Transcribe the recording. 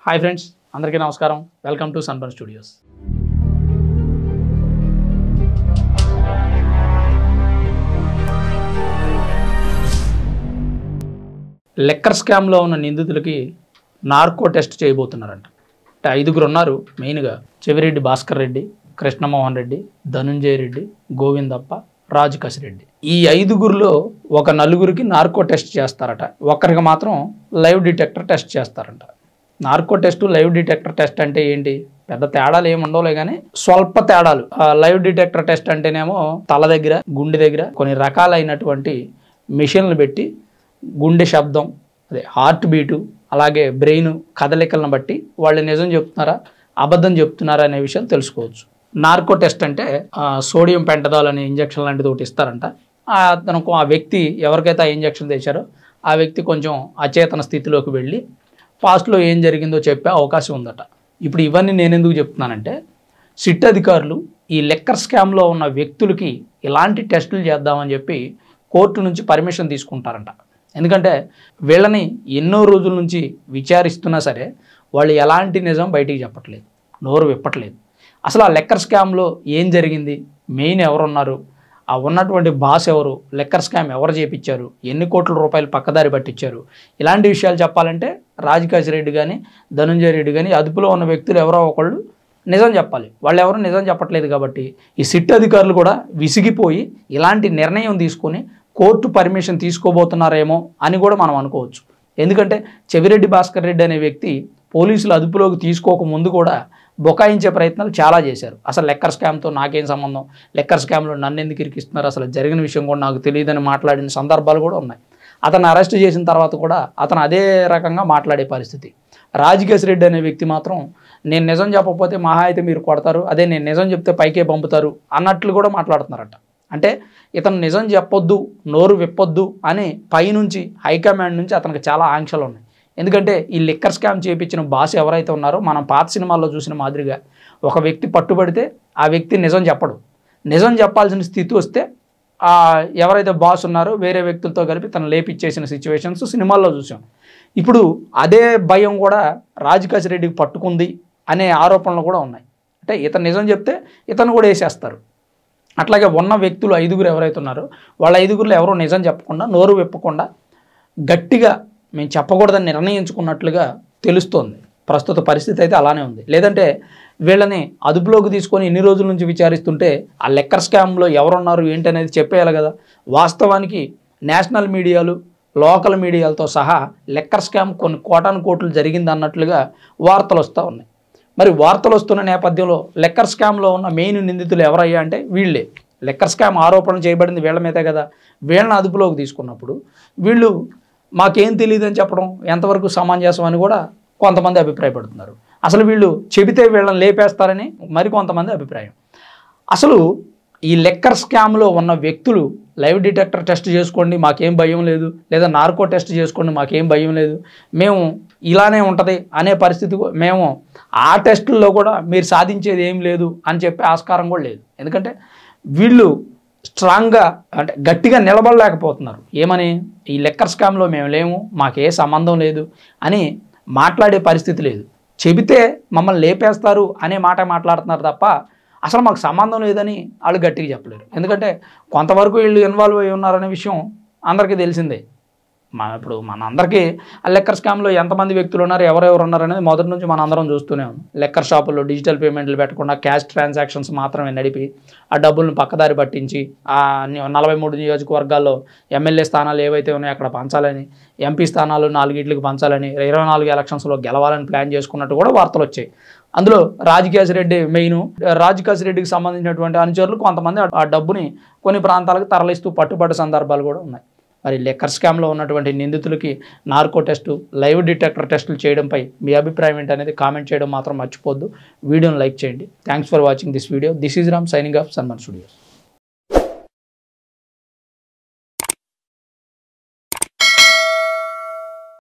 Hi friends, అందరికీ నమస్కారం. Welcome to sunburn studios. Liquor స్కామ్లో ఉన్న నిందితులకి నార్కో టెస్ట్ చేయబోతున్నారంట. అంటే 5గురు ఉన్నారు మెయిన్గా. చెవిరెడ్డి భాస్కర్ రెడ్డి, కృష్ణమోహన్ రెడ్డి, ధనుంజయ రెడ్డి, గోవిందప్ప, రాజు కసిరెడ్డి. ఈ 5గురిలో ఒక 4గురికి నార్కో టెస్ట్ చేస్తారట. ఒక్కరికి మాత్రం లైవ్ డిటెక్టర్ టెస్ట్ చేస్తారంట. Narco test, live detector test అంటే ఏంటి? పెద్ద తేడాలు ఏమి ఉండవులే కానీ స్వల్ప తేడాలు. లైవ్ డిటెక్టర్ టెస్ట్ అంటేనేమో తల దగ్గర, గుండె దగ్గర కొన్ని రకాలైనటువంటి మిషన్లు పెట్టి గుండె శబ్దం, అదే హార్ట్ బీటు, అలాగే బ్రెయిన్ కదలికలను బట్టి వాళ్ళు నిజం చెప్తున్నారా అబద్ధం చెప్తున్నారా అనే విషయం తెలుసుకోవచ్చు. నార్కో టెస్ట్ అంటే సోడియం పెంటదాల్ అనే ఇంజక్షన్ లాంటిది ఒకటి ఇస్తారంట. తనకు ఆ వ్యక్తి ఎవరికైతే ఆ ఇంజక్షన్ తెచ్చారో ఆ వ్యక్తి కొంచెం అచేతన స్థితిలోకి వెళ్ళి పాస్ట్లో ఏం జరిగిందో చెప్పే అవకాశం ఉందట. ఇప్పుడు ఇవన్నీ నేను ఎందుకు చెప్తున్నానంటే, సిట్ అధికారులు ఈ లెక్కర్ స్కామ్లో ఉన్న వ్యక్తులకి ఇలాంటి టెస్టులు చేద్దామని చెప్పి కోర్టు నుంచి పర్మిషన్ తీసుకుంటారంట. ఎందుకంటే వీళ్ళని ఎన్నో రోజుల నుంచి విచారిస్తున్నా సరే వాళ్ళు ఎలాంటి నిజం బయటికి చెప్పట్లేదు, నోరు విప్పట్లేదు. అసలు ఆ లెక్కర్ స్కామ్లో ఏం జరిగింది, మెయిన్ ఎవరున్నారు, ఆ ఉన్నటువంటి బాస్ ఎవరు, లెక్కర్ స్కామ్ ఎవరు చేపించారు, ఎన్ని కోట్ల రూపాయలు పక్కదారి పట్టించారు, ఇలాంటి విషయాలు చెప్పాలంటే రాజు కసిరెడ్డి కానీ ధనుంజయ రెడ్డి కానీ అదుపులో ఉన్న వ్యక్తులు ఎవరో ఒకళ్ళు నిజం చెప్పాలి. వాళ్ళు ఎవరు నిజం చెప్పట్లేదు కాబట్టి ఈ సిట్ అధికారులు కూడా విసిగిపోయి ఇలాంటి నిర్ణయం తీసుకొని కోర్టు పర్మిషన్ తీసుకోబోతున్నారేమో అని కూడా మనం అనుకోవచ్చు. ఎందుకంటే చెవిరెడ్డి భాస్కర్ రెడ్డి అనే వ్యక్తి పోలీసులు అదుపులోకి తీసుకోక ముందు కూడా బొకాయించే ప్రయత్నాలు చాలా చేశారు. అసలు లెక్కర్ స్కామ్తో నాకేం సంబంధం, లెక్కర్ స్కామ్లో నన్ను ఎందుకు ఇరికిస్తున్నారు, అసలు జరిగిన విషయం కూడా నాకు తెలియదని మాట్లాడిన సందర్భాలు కూడా ఉన్నాయి. అతను అరెస్ట్ చేసిన తర్వాత కూడా అతను అదే రకంగా మాట్లాడే పరిస్థితి. రాజు కసిరెడ్డి అనే వ్యక్తి మాత్రం నేను నిజం చెప్పకపోతే మహా అయితే మీరు కొడతారు, అదే నేను నిజం చెప్తే పైకే పంపుతారు అన్నట్లు కూడా మాట్లాడుతున్నారట. అంటే ఇతను నిజం చెప్పొద్దు, నోరు విప్పొద్దు అని పైనుంచి హైకమాండ్ నుంచి అతనికి చాలా ఆంక్షలు ఉన్నాయి. ఎందుకంటే ఈ లిక్కర్ స్కామ్ చేయించిన బాస్ ఎవరైతే ఉన్నారో మనం పాత సినిమాల్లో చూసిన మాదిరిగా ఒక వ్యక్తి పట్టుబడితే ఆ వ్యక్తి నిజం చెప్పడు. నిజం చెప్పాల్సిన స్థితి వస్తే ఎవరైతే బాస్ ఉన్నారో వేరే వ్యక్తులతో కలిపి తను లేపిచ్చేసిన సిచ్యువేషన్స్ సినిమాల్లో చూసాం. ఇప్పుడు అదే భయం కూడా రాజు కసిరెడ్డికి పట్టుకుంది అనే ఆరోపణలు కూడా ఉన్నాయి. అంటే ఇతను నిజం చెప్తే ఇతను కూడా వేసేస్తారు. అట్లాగే ఉన్న వ్యక్తులు 5గురు ఎవరైతే ఉన్నారో వాళ్ళ 5గురులో ఎవరో నిజం చెప్పకుండా, నోరు విప్పకుండా గట్టిగా మేము చెప్పకూడదని నిర్ణయించుకున్నట్లుగా తెలుస్తోంది. ప్రస్తుత పరిస్థితి అయితే అలానే ఉంది. లేదంటే వీళ్ళని అదుపులోకి తీసుకొని ఇన్ని రోజుల నుంచి విచారిస్తుంటే ఆ లెక్కర్ స్కామ్లో ఎవరున్నారు ఏంటి అనేది చెప్పేయాలి కదా. వాస్తవానికి నేషనల్ మీడియాలు, లోకల్ మీడియాలతో సహా లెక్కర్ స్కామ్ కొన్ని కోటాను కోట్లు జరిగింది అన్నట్లుగా వార్తలు వస్తూ ఉన్నాయి. మరి వార్తలు వస్తున్న నేపథ్యంలో లెక్కర్ స్కామ్లో ఉన్న మెయిన్ నిందితులు ఎవరయ్యా అంటే వీళ్ళే. లెక్కర్ స్కామ్ ఆరోపణ చేయబడింది వీళ్ళ మీదే కదా. వీళ్ళని అదుపులోకి తీసుకున్నప్పుడు వీళ్ళు మాకేం తెలియదు అని చెప్పడం ఎంతవరకు సమంజసం అని కూడా కొంతమంది అభిప్రాయపడుతున్నారు. అసలు వీళ్ళు చెబితే వీళ్ళని లేపేస్తారని మరికొంతమంది అభిప్రాయం. అసలు ఈ లెక్కర్ స్కామ్లో ఉన్న వ్యక్తులు లైవ్ డిటెక్టర్ టెస్ట్ చేసుకోండి మాకేం భయం లేదు, లేదా నార్కో టెస్ట్ చేసుకోండి మాకేం భయం లేదు, మేము ఇలానే ఉంటుంది అనే పరిస్థితి మేము ఆ టెస్టుల్లో కూడా మీరు సాధించేది ఏం లేదు అని చెప్పే ఆస్కారం కూడా లేదు. ఎందుకంటే వీళ్ళు స్ట్రాంగ్గా అంటే గట్టిగా నిలబడలేకపోతున్నారు. ఏమని, ఈ లెక్కర్ స్కామ్లో మేము లేము, మాకే సంబంధం లేదు అని మాట్లాడే పరిస్థితి లేదు. చెబితే మమ్మల్ని లేపేస్తారు అనే మాట మాట్లాడుతున్నారు తప్ప అసలు మాకు సంబంధం లేదని వాళ్ళు గట్టిగా చెప్పలేరు. ఎందుకంటే కొంతవరకు వీళ్ళు ఇన్వాల్వ్ అయి ఉన్నారనే విషయం అందరికీ తెలిసిందే. ఇప్పుడు మన అందరికీ ఆ లెక్కర్ స్కామ్లో ఎంతమంది వ్యక్తులు ఉన్నారు, ఎవరెవరు ఉన్నారు అనేది మొదటి నుంచి మన అందరం చూస్తూనే ఉన్నాం. లెక్కర్ షాపుల్లో డిజిటల్ పేమెంట్లు పెట్టకుండా క్యాష్ ట్రాన్సాక్షన్స్ మాత్రమే నడిపి ఆ డబ్బులను పక్కదారి పట్టించి ఆ 43 నియోజకవర్గాల్లో ఎమ్మెల్యే స్థానాలు ఏవైతే ఉన్నాయో అక్కడ పంచాలని, ఎంపీ స్థానాలు 4 పంచాలని, 24 ఎలక్షన్స్లో గెలవాలని ప్లాన్ చేసుకున్నట్టు కూడా వార్తలు వచ్చాయి. అందులో రాజు కసిరెడ్డి మెయిన్. రాజు కసిరెడ్డికి సంబంధించినటువంటి అనుచరులు కొంతమంది ఆ డబ్బుని కొన్ని ప్రాంతాలకు తరలిస్తూ పట్టుబడ్డ సందర్భాలు కూడా ఉన్నాయి. మరి లెక్కర్ స్కామ్లో ఉన్నటువంటి నిందితులకి నార్కో టెస్టు, లైవ్ డిటెక్టర్ టెస్టులు చేయడంపై మీ అభిప్రాయం ఏంటనేది కామెంట్ చేయడం మాత్రం మర్చిపోద్దు. వీడియోని లైక్ చేయండి. Thanks for watching this video. This is Ram signing off sunburn studios.